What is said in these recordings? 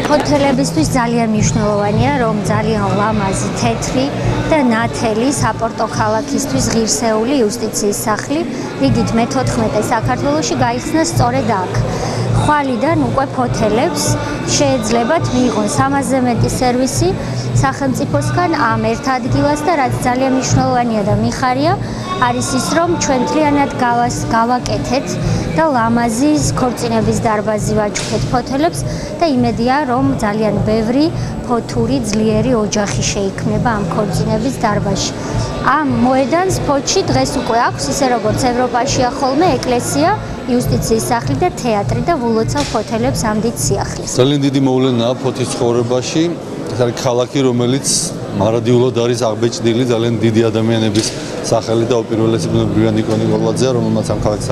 ფოთლებისთვის ძალიან მნიშვნელოვანია, რომ ძალიან ლამაზი, თეთრი და ნათელი საპორტო ქალაქისთვის ღირსეული იუსტიციის სახლი რიგით მე-14 საქართველოში გაიხსნა სწორედ აქ. ხვალიდან უკვე ფოთელებს შეეძლებათ მიიღონ 300-ზე მეტი სერვისი სახელმწიფოსგან ამ ერთ ადგილას და რაც ძალიან მნიშვნელოვანია და მიხარია, არის ის, რომ ჩვენ მთლიანად გავაკეთეთ და ლამაზი ქორწინების დარბაზი ვაჩვენეთ ფოთელებს და იმედია, რომ ძალიან ბევრი ფოთური ძლიერი ოჯახი შეიქმნება ამ ქორწინების დარბაზში. ამ მოედანს ფოთში დღეს უკვე აქვს, ისე როგორც ევროპაშია ხოლმე ეკლესია, იუსტიციის სახლი და თეატრი და ვულოცავ ფოთელებს ამდით სიახლის. ძალიან დიდი მოვლენაა ფოთის ცხოვრებაში. ეს არის ქალაქი, რომელიც მარადიულად არის აღბეჭდილი ძალიან დიდი ადამიანების სახელი და უპირველესი ბუნებრივი ნიკო ნიკოლაძეა, რომელმაც ამ ქალაქს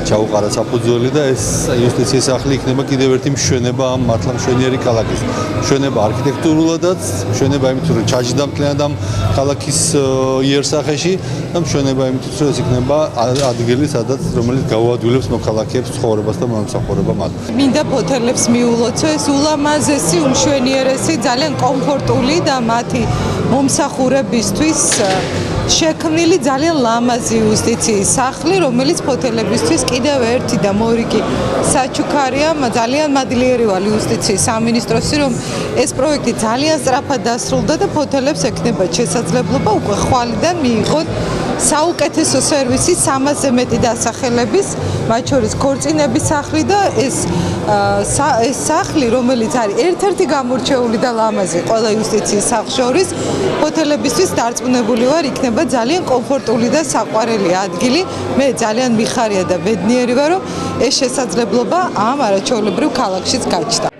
ჩაუყარა საფუძველი და ეს იუსტიციის სახლი იქნება კიდევ ერთი მშვენება ამ მართლა მშვენიერი ქალაქის. მშვენება არქიტექტურულადაც, მშვენება იმით, რომ ჩაჯდა მთლიანად ამ ქალაქის იერსახეში და მშვენება იმით, რომ ეს იქნება ადგილი, სადაც რომელიც გაუადვილებს მოქალაქეებს ცხოვრებას და მომსახურება მათ. მინდა ფოთელებს მიულოცო ეს ულამაზესი, უმშვენიერესი, ძალიან კომფორტული და მათი მომსახურებისთვის შექმნილი ძალიან ლამაზი იუსტიციის სახლი, რომელიც ფოთელებისთვის კიდევ ერთი და მორიგი საჩუქარია. ძალიან მადლიერი ვარ იუსტიციის სამინისტროსი, რომ ეს პროექტი ძალიან სწრაფად დასრულდა და ფოთელებს ექნებათ შესაძლებლობა უკვე ხვალიდან მიიღონ საუკეთესო სერვისი 300-ზე მეტი დასახელების, მათ შორის ქორწინების სახლი და ეს სახლი, რომელიც არის ერთ-ერთი გამორჩეული და ლამაზი ყველა იუსტიციის სახლს შორის, ფოთელებისთვის დარწმუნებული ვარ, იქნება ძალიან კომფორტული და საყვარელი ადგილი. მე ძალიან მიხარია და ბედნიერი ვარ, რომ ეს შესაძლებლობა ამ არაჩვეულებრივ ქალაქშიც გაჩნდა.